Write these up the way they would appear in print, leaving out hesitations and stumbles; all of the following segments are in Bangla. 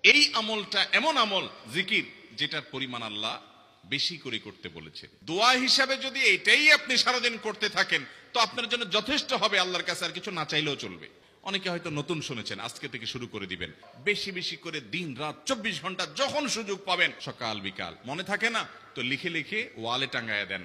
এই আমলটা এমন আমল জিকির যেটার পরিমাণ আল্লাহ বেশি করে করতে বলেছে। দোয়া হিসাবে যদি এটাই আপনি সারাদিন করতে থাকেন তো আপনার জন্য যথেষ্ট হবে, আল্লাহর কাছে আর কিছু না চাইলেও চলবে। অনেকে হয়তো নতুন শুনেছেন, আজকে থেকে শুরু করে দিবেন, বেশি বেশি করে দিন রাত 24 ঘন্টা যখন সুযোগ পাবেন সকাল বিকাল, মনে থাকে না তো লিখে লিখে ওয়ালে টাঙ্গায়া দেন,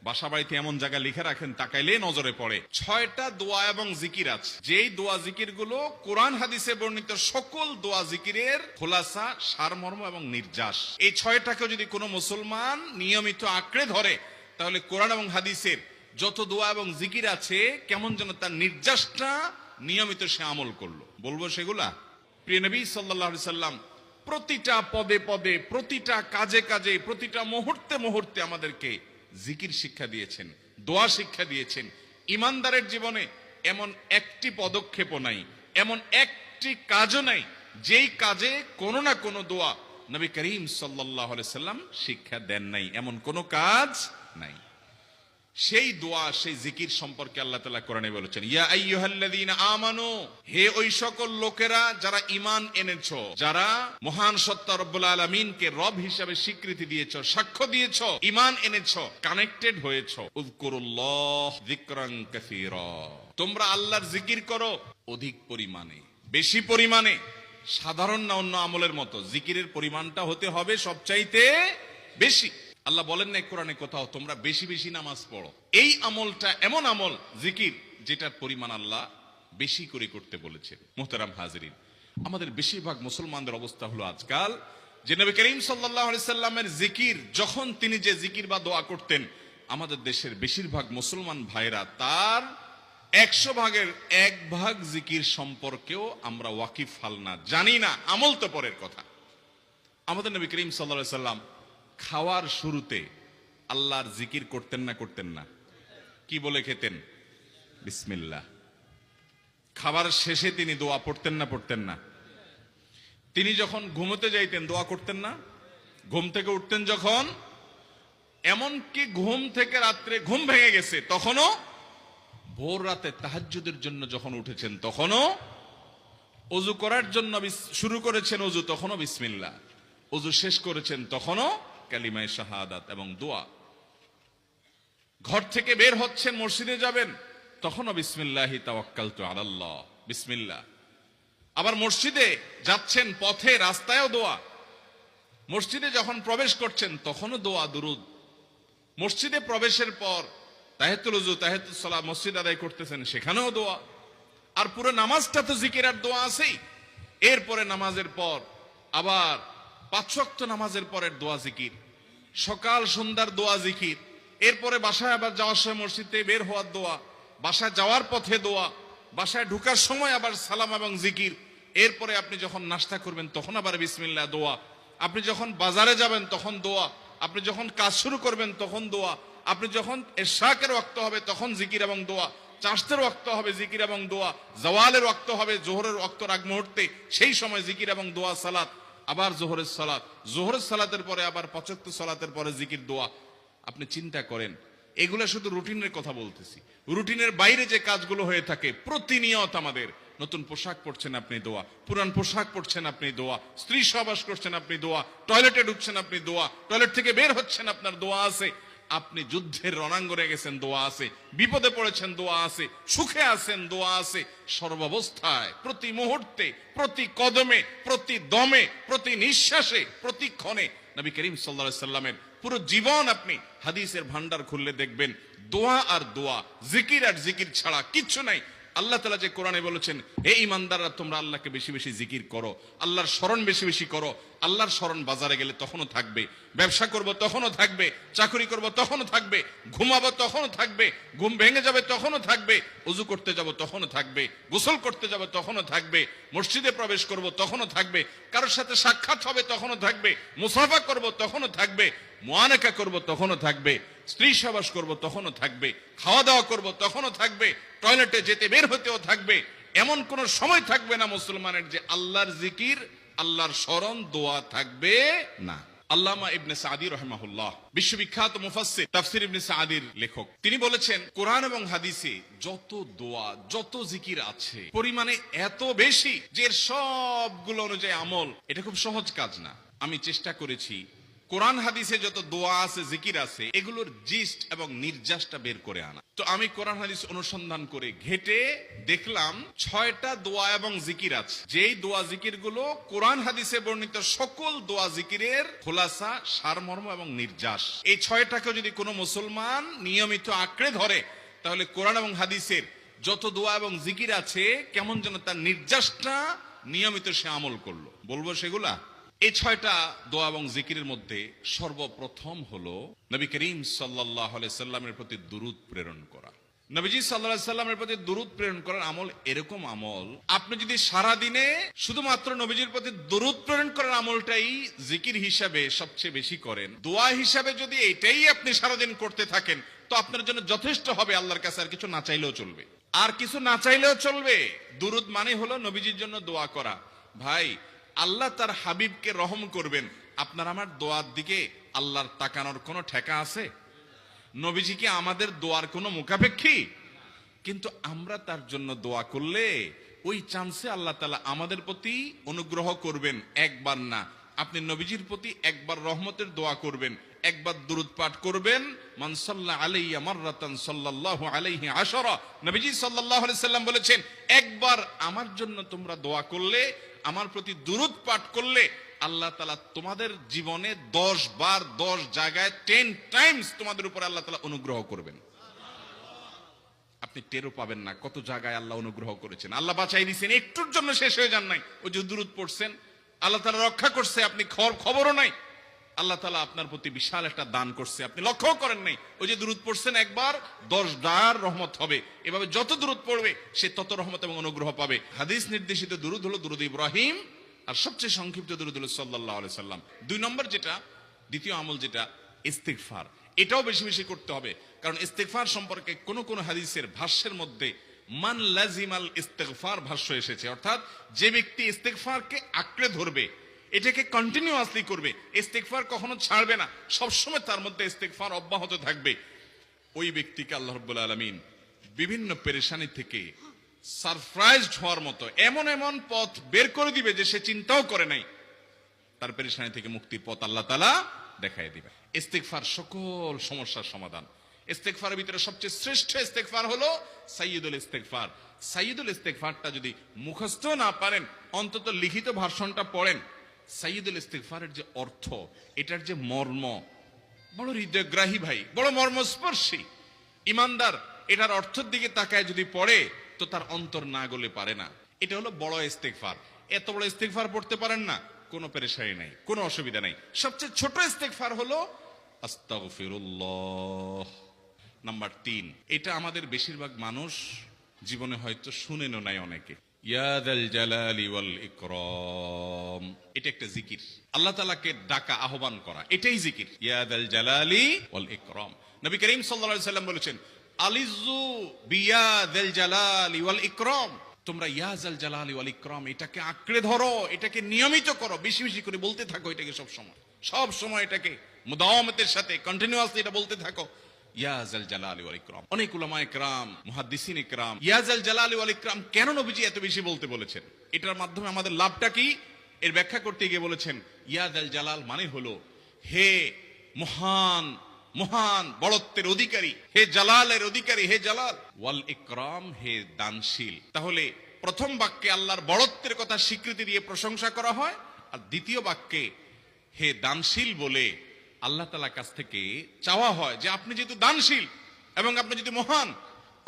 বাসা বাড়িতে এমন জায়গায় লিখে রাখেন তাকাইলে নজরে পড়ে। 6টা দোয়া এবং জিকির আছে, যেই দোয়া জিকির গুলো কোরআন হাদিসে বর্ণিত সকল দোয়া জিকিরের খোলাসা, সারমর্ম এবং নির্যাস। এই 6টাকে যদি কোনো মুসলমান নিয়মিত আঁকড়ে ধরে তাহলে কোরআন এবং হাদিসের যত দোয়া এবং জিকির আছে কেমন যেন তার নির্যাসটা নিয়মিত সে আমল করলো। বলবো সেগুলা। প্রিয় নবী সাল্লাল্লাহু আলাইহি সাল্লাম প্রতিটা পদে পদে, প্রতিটা কাজে কাজে, প্রতিটা মুহূর্তে মুহূর্তে আমাদেরকে জিকির শিক্ষা দিয়েছেন, দোয়া শিক্ষা দিয়েছেন। ইমানদারের জীবনে এমন একটি পদক্ষেপও নাই, এমন একটি কাজও নাই যেই কাজে কোনো না কোনো দোয়া নবী করিম সাল্লাল্লাহু আলাইহি সাল্লাম শিক্ষা দেন নাই, এমন কোনো কাজ নাই। সেই দোয়া, সেই জিকির সম্পর্কে আল্লাহ তাআলা কোরআনে বলেছেন, ইয়া আইয়ুহাল্লাযীনা আমানু, হে ওই সকল লোকেরা যারা ঈমান এনেছো, যারা মহান সত্তা রব্বুল আলামিনকে রব হিসেবে স্বীকৃতি দিয়েছো, সাক্ষ্য দিয়েছো, ঈমান এনেছো, কানেক্টেড হয়েছো, উযকুরুল্লাহ যিকরান কাসীরা, তোমরা আল্লাহর জিকির করো অধিক পরিমাণে, বেশি পরিমাণে। সাধারণ না অন্য আমলের মতো জিকিরের পরিমাণটা হতে হবে সবচাইতে বেশি। আল্লাহ বলেন না কোরআনে কোথাও তোমরা বেশি বেশি নামাজ পড়ো। এই আমলটা এমন আমল জিকির যেটার পরিমাণ আল্লাহ বেশি করে করতে বলেছেন। মুহতারাম হাজিরিন, আমাদের বেশিরভাগ মুসলমানদের অবস্থা হলো আজকাল যে নবী করিম সাল্লাল্লাহু আলাইহি সাল্লামের জিকির, যখন তিনি যে জিকির বা দোয়া করতেন, আমাদের দেশের বেশিরভাগ মুসলমান ভাইরা তার 100 ভাগের 1 ভাগ জিকির সম্পর্কেও আমরা ওয়াকিফ হাল না, জানি না, আমল তো পরের কথা। আমাদের নবী করিম সাল্লাল্লাহু আলাইহি সাল্লাম খাওয়ার শুরুতে আল্লাহর জিকির করতেন না করতেন না? কি বলে খেতেন? বিসমিল্লাহ। খাবার শেষে তিনি দোয়া পড়তেন না পড়তেন না? তিনি যখন ঘুমোতে যাইতেন দোয়া করতেন না? ঘুম থেকে উঠতেন যখন, এমনকি ঘুম থেকে রাত্রে ঘুম ভেঙে গেছে তখনও, ভোর রাতে তাহাজ্জুদের জন্য যখন উঠেছেন তখনও, ওযু করার জন্য শুরু করেছেন ওযু তখনও বিসমিল্লাহ, ওযু শেষ করেছেন তখনও কালিমায়ে শাহাদাত এবং দোয়া। ঘর থেকে বের হচ্ছেন, মসজিদে যাবেন তখনও বিসমিল্লাহি তাওয়াক্কালতু আলাল্লাহ, বিসমিল্লাহ। আবার মসজিদে যাচ্ছেন পথে রাস্তায়ও দোয়া, মসজিদে যখন প্রবেশ করছেন তখনও দোয়া দুরুদ, মসজিদে প্রবেশের পর তাহিয়াতুল ওযু, তাহিয়াতুস সালাত মসজিদ আদায় করতেছেন সেখানেও দোয়া। আর পুরো নামাজটা তো জিকির আর দোয়া আছেই। এরপরে নামাজের পর আবার 5 ওয়াক্ত নামাজের পরের দোয়া জিকির, সকাল সন্ধ্যার দোয়া জিকির, এরপরে বাসায় আবার যাওয়ার সময় মসজিদ থেকে বের হওয়ার দোয়া, বাসায় যাওয়ার পথে দোয়া, বাসায় ঢোকার সময় আবার সালাম এবং জিকির, এরপরে আপনি যখন নাস্তা করবেন তখন আবার বিসমিল্লাহ দোয়া, আপনি যখন বাজারে যাবেন তখন দোয়া, আপনি যখন কাজ শুরু করবেন তখন দোয়া, আপনি যখন ইশরাকের ওয়াক্ত হবে তখন জিকির এবং দোয়া, চাষতের ওয়াক্ত হবে জিকির এবং দোয়া, জাওয়ালের ওয়াক্ত হবে জোহরের ওয়াক্তর আগ মুহূর্তে, সেই সময় জিকির এবং দোয়া সালাত, আবার জোহরের সালাত, জোহরের সালাতের পরে আবার 5 ওয়াক্ত সালাতের পরে জিকির দোয়া। আপনি চিন্তা করেন, এগুলা শুধু রুটিনের কথা বলতেছি, রুটিনের বাইরে যে কাজগুলো হয়ে থাকে প্রতিনিয়ত আমাদের, নতুন পোশাক পরছেন আপনি দোয়া, পুরান পোশাক পরছেন আপনি দোয়া, স্ত্রী সহবাস করছেন আপনি দোয়া, টয়লেটে ঢুকছেন আপনি দোয়া, টয়লেট থেকে বের হচ্ছেন আপনার দোয়া আছে, আপনি যুদ্ধের রণাঙ্গনে গেছেন দোয়া আছে, বিপদে পড়েছেন দোয়া আছে, সুখে আছেন দোয়া আছে। সর্বাবস্থায়, প্রতি মুহূর্তে, প্রতি কদমে, প্রতি দমে, প্রতি নিঃশ্বাসে, প্রতি ক্ষণে নবী করিম সাল্লাল্লাহু আলাইহি সাল্লামের পুরো জীবন আপনি হাদিসের ভান্ডার খুললে দেখবেন দোয়া আর দোয়া, জিকির আর জিকির ছাড়া কিচ্ছু নাই। আল্লাহ তাআলা যে কোরআনে বলেছেন, হে ঈমানদাররা তোমরা আল্লাহকে বেশি বেশি জিকির করো, আল্লাহর স্মরণ বেশি বেশি করো। আল্লাহর স্মরণ বাজারে গেলে তখনও থাকবে, ব্যবসা করব তখনও থাকবে, চাকরি করব তখনও থাকবে, ঘুমাবো তখনও থাকবে, ঘুম ভেঙে যাবে তখনও থাকবে, ওযু করতে যাব তখনও থাকবে, গোসল করতে যাব তখনও থাকবে, মসজিদে প্রবেশ করব তখনও থাকবে, কারোর সাথে সাক্ষাৎ হবে তখনও থাকবে, মুসাফা করব তখনও থাকবে, মুআনাকা করব তখনও থাকবে, স্ত্রী সহবাস করব তখনও থাকবে, খাওয়া দাওয়া করব তখনও থাকবে, টয়লেটে যেতে বের হতেও থাকবে। এমন কোন সময় থাকবে না মুসলমানের যে আল্লাহর জিকির, আল্লাহর স্মরণ, দোয়া থাকবে না। আল্লামা ইবনে সাদি রাহিমাহুল্লাহ বিশ্ববিখ্যাত মুফাসসির তাফসীর ইবনে সাদির লেখক, তিনি বলেছেন কোরআন এবং হাদিসে যত দোয়া যত জিকির আছে পরিমাণে এত বেশি যে এর সবগুলো অনুযায়ী আমল, এটা খুব সহজ কাজ না। আমি চেষ্টা করেছি কোরআন হাদিসে যত দোয়া আছে জিকির আছে এগুলোর জিস্ট এবং নির্যাসটা বের করে আনা। তো আমি কোরআন হাদিস অনুসন্ধান করে ঘেটে দেখলাম 6টা দোয়া এবং জিকির আছে, যেই দোয়া জিকির গুলো কোরআন হাদিসে বর্ণিত সকল দোয়া জিকিরের খোলাসা, সারমর্ম এবং নির্যাস। এই 6টাকে যদি কোনো মুসলমান নিয়মিত আঁকড়ে ধরে তাহলে কোরআন এবং হাদিসের যত দোয়া এবং জিকির আছে কেমন যেন তার নির্যাসটা নিয়মিত সে আমল করলো। বলবো সেগুলা। এই 6টা দোয়া এবং জিকিরের মধ্যে সর্বপ্রথম হলো নবী করিম সাল্লাল্লাহু আলাইহি সাল্লামের প্রতি দুরূদ প্রেরণ করা। নবীজি সাল্লাল্লাহু আলাইহি সাল্লামের প্রতি দুরূদ প্রেরণ করার আমল এরকম আমল, আপনি যদি সারা দিনে শুধুমাত্র নবীজির প্রতি দুরূদ প্রেরণ করার আমলটাই জিকির হিসাবে সবচেয়ে বেশি করেন, দোয়া হিসাবে যদি এটাই আপনি সারাদিন করতে থাকেন তো আপনার জন্য যথেষ্ট হবে। আল্লাহর কাছে আর কিছু না চাইলেও চলবে, আর কিছু না চাইলেও চলবে। দুরূদ মানে হলো নবীজির জন্য দোয়া করা। ভাই, আল্লাহ তার হাবিবকে রহম করবেন, আপনার আমার দোয়ার দিকে আল্লাহর তাকানোর কোনো ঠেকা আছে? নবীজি কি আমাদের দোয়ার কোনো মুখাপেক্ষী? কিন্তু আমরা তার জন্য দোয়া করলে ওই চান্সে আল্লাহ তাআলা আমাদের প্রতি অনুগ্রহ করবেন। একবার না, আপনি নবীজির প্রতি একবার রহমতের দোয়া করবেন, একবার দুরূদ পাঠ করবেন। মান সাল্লা আলাইয়া মাররাতান সাল্লাল্লাহু আলাইহি আশারা, নবীজি সাল্লাল্লাহু আলাইহি সাল্লাম বলেছেন, একবার আমার জন্য তোমরা দোয়া করলে, আমার প্রতি দুরূদ পাঠ করলে আল্লাহ তাআলা তোমাদের জীবনে 10 বার 10 জায়গায় 10 টাইমস তোমাদের উপর আল্লাহ তাআলা অনুগ্রহ করবেন। আপনি টেরও পাবেন না কত জায়গায় আল্লাহ অনুগ্রহ করেছেন। আল্লাহ বাঁচাই দিয়েছেন, একটুর জন্য শেষ হয়ে যান নাই। ওই যে দুরূদ পড়ছেন, আল্লাহ তাআলা রক্ষা করছে, আপনি খবরও নাই। আল্লাহ তাআলা আপনার প্রতি বিশাল একটা দান করছে, আপনি লক্ষ্য করেন নাই। ওই যে দুরূদ পড়ছেন একবার 10 বার রহমত হবে। এভাবে যত দুরূদ পড়বে সে তত রহমত এবং অনুগ্রহ পাবে। হাদিস নির্দেশিত দুরূদ হলো দুরূদ ইব্রাহিম, আর সবচেয়ে সংক্ষিপ্ত দুরূদ হলো সাল্লাল্লাহু আলাইহি সাল্লাম। 2 নম্বর যেটা, দ্বিতীয় আমল যেটা, ইস্তিগফার। এটাও বেশি বেশি করতে হবে, কারণ ইস্তিগফার সম্পর্কে কোন কোন হাদিসের ভাষ্যের মধ্যে মান লাজিমাল ইস্তিগফার ভাষ্য এসেছে, অর্থাৎ যে ব্যক্তি ইস্তিগফারকে আঁকড়ে ধরবে, এটাকে কন্টিনিউয়াসলি করবে, ইস্তিগফার কখনো ছাড়বে না, সবসময় তার মধ্যে ইস্তিগফার অব্যাহত থাকবে, ওই ব্যক্তিকে আল্লাহ রাব্বুল আলামিন বিভিন্ন পেরেশানি থেকে সারপ্রাইজড হওয়ার মতো এমন এমন পথ বের করে দিবে যে সে চিন্তাও করে নাই। তার পেরেশানি থেকে মুক্তির পথ আল্লাহ তাআলা দেখায় দিবে। ইস্তিগফার সকল সমস্যার সমাধান। ইস্তিগফারের ভিতরে সবচেয়ে শ্রেষ্ঠ ইস্তিগফার হলো সাইয়্যিদুল ইস্তিগফার। সাইয়্যিদুল ইস্তিগফারটা যদি মুখস্থ না পারেন, অন্তত লিখিত ভার্সনটা পড়েন। সাইয়্যিদুল ইস্তিগফারের যে অর্থ, এটার যে মর্ম, বড় হৃদয়গ্রাহী ভাই, বড় মর্মস্পর্শী। ইমানদার এটার অর্থের দিকে তাকায় যদি পড়ে তো তার অন্তর না গলে পারে না। এটা হলো বড় ইস্তিগফার। এত বড় ইস্তিগফার পড়তে পারেন না, কোনো পেরেশানি নাই, কোনো অসুবিধা নাই। সবচেয়ে ছোট ইস্তিগফার হলো আস্তাগফিরুল্লাহ। নাম্বার 3, এটা আমাদের বেশিরভাগ মানুষ জীবনে হয়তো শুনেনও নাই অনেকে। ইয়া যাল জালালি ওয়াল ইকরাম, এটা একটা জিকির। আল্লাহ তাআলাকে ডাকা, আহ্বান করা, এটাই জিকির। ইয়া যাল জালালি ওয়াল ইকরাম। নবী করিম সাল্লাল্লাহু আলাইহি সাল্লাম বলেছেন, আলিজু বিয়া যাল জালালি ওয়াল ইকরাম, তোমরা ইয়া যাল জালালি ওয়াল ইকরাম এটাকে আঁকড়ে ধরো, এটাকে নিয়মিত করো, বেশি বেশি করে বলতে থাকো এটাকে সব সময় এটাকে মুদাওয়ামাতের সাথে কন্টিনিউয়াসলি এটা বলতে থাকো, ইয়া যাল জালালি ওয়াল ইকরাম। অনেক উলামায়ে কেরাম, মুহাদ্দিসিন ইকরাম ইয়া যাল জালালি ওয়াল ইকরাম কেন নবীজি এত বেশি বলতে বলেছেন, এটার মাধ্যমে আমাদের লাভটা কি, এর ব্যাখ্যা করতে গিয়ে বলেছেন, ইয়া যাল জালাল মানে হলো হে মহান, মহান বড়ত্বের অধিকারী, হে জালালের অধিকারী, হে জালাল, ওয়াল ইকরাম হে দানশীল। তাহলে প্রথম বাক্যে আল্লাহর বড়ত্বের কথা স্বীকৃতি দিয়ে প্রশংসা করা হয়, আর দ্বিতীয় বাক্যে হে দানশীল বলে আল্লাহ তাআলার কাছ থেকে চাওয়া হয় যে আপনি যেহেতু দানশীল এবং আপনি যদি মহান,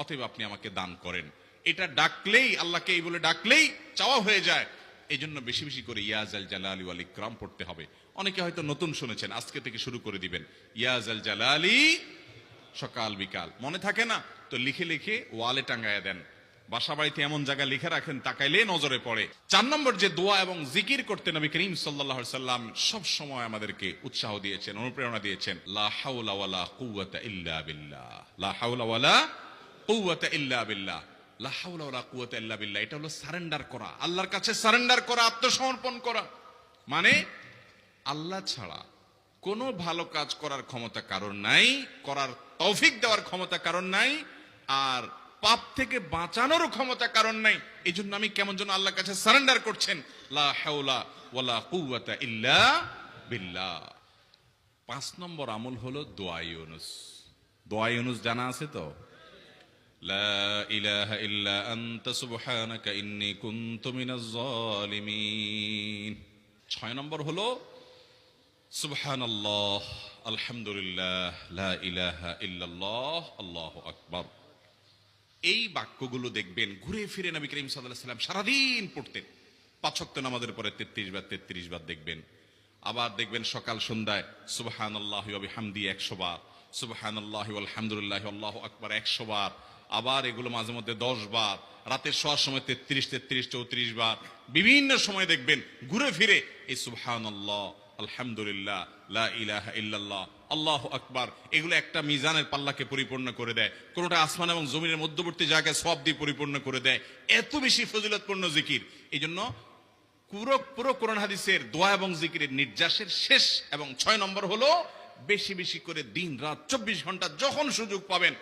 অতএব আপনি আমাকে দান করেন। এটা ডাকলেই, আল্লাহকে এই বলে ডাকলেই চাওয়া হয়ে যায়। এই জন্য বেশি বেশি করে ইয়া যাল জালালি ওয়াল ইকরাম পড়তে হবে। অনেকে হয়তো নতুন শুনেছেন, আজকে থেকে শুরু করে দিবেন ইয়া যাল জালালি, সকাল বিকাল মনে থাকে না তো লিখে লিখে ওয়ালে টাঙ্গায়া দেন, বাসা বাড়িতে এমন জায়গায় লিখে রাখেন তাকাইলে নজরে পড়ে। 4 নম্বর যে দোয়া এবং জিকির করতে নবী করিম সাল্লাল্লাহু আলাইহি সাল্লাম সব সময় আমাদেরকে উৎসাহ দিয়েছেন, অনুপ্রেরণা দিয়েছেন। লা হাওলা ওয়ালা কুওয়াতা ইল্লা বিল্লাহ, লা হাওলা ওয়ালা কুওয়াতা ইল্লা বিল্লাহ, লা হাওলা ওয়ালা কুওয়াতা ইল্লা বিল্লাহ। এটা হলো সারেন্ডার করা, আল্লাহর কাছে সারেন্ডার করা, আত্মসমর্পণ করা। মানে আল্লাহ ছাড়া কোনো ভালো কাজ করার ক্ষমতা কারণ নাই, করার তৌফিক দেওয়ার ক্ষমতা কারণ নাই, আর পাপ থেকে বাঁচানোর ক্ষমতা কারণ নাই। এই জন্য আমি কেমন যেন আল্লাহর কাছে সারেন্ডার করছেন, লা হাওলা ওয়ালা কুওয়াতা ইল্লা বিল্লাহ। 5 নম্বর আমল হলো দোয়া ইউনুস। দোয়া ইউনুস জানা আছে তো? লা ইলাহা ইল্লা আনতা সুবহানাকা ইন্নী কুনতু মিনাজ জালিমিন। 6 নম্বর হলো সুবহানাল্লাহ, আলহামদুলিল্লাহ, লা ইলাহা ইল্লাল্লাহ, আল্লাহু আকবার। এই বাক্যগুলো দেখবেন ঘুরে ফিরে নবী করিম সাল্লাল্লাহু আলাইহি ওয়াসাল্লাম সারাদিন পড়তেন। 5 ওয়াক্ত নামাজের পরে 33 বার দেখবেন। আবার দেখবেন সকাল সন্ধ্যায় সুবহানাল্লাহি ওয়া বিহামদিহি 100 বার, সুবহানাল্লাহি ওয়াল হামদুলিল্লাহি আল্লাহু আকবার 100 বার। আবার এগুলো মাঝে মধ্যে 10 বার, রাতের শোয়ার সময় 33, 34 বার। বিভিন্ন সময় দেখবেন ঘুরে ফিরে এই সুবহানাল্লাহ, আলহামদুলিল্লাহ, লা ইলাহা ইল্লাল্লাহ, আল্লাহু আকবার, এগুলো একটা মিজানের পাল্লাকে পরিপূর্ণ করে দেয়। কোনটা আসমান এবং জমিনের মধ্যবর্তী জায়গায় সওয়াব দিয়ে পরিপূর্ণ করে দেয়। এত বেশি ফজিলতপূর্ণ জিকির। এই জন্য পুরো কোরআন হাদিসের দোয়া এবং জিকিরের নির্যাসের শেষ এবং 6 নম্বর হলো বেশি বেশি করে দিন রাত 24 ঘন্টা যখন সুযোগ পাবেন,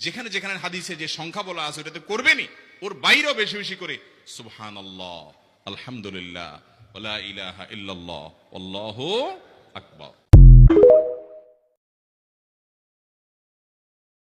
যেখানে যেখানে হাদিসে যে সংখ্যা বলা আছে ওটাতে করবেনই, ওর বাইরেও বেশি বেশি করে সুবহানাল্লাহ, আলহামদুলিল্লাহ, ওয়া লা ইলাহা ইল্লাল্লাহ, আল্লাহু আকবার।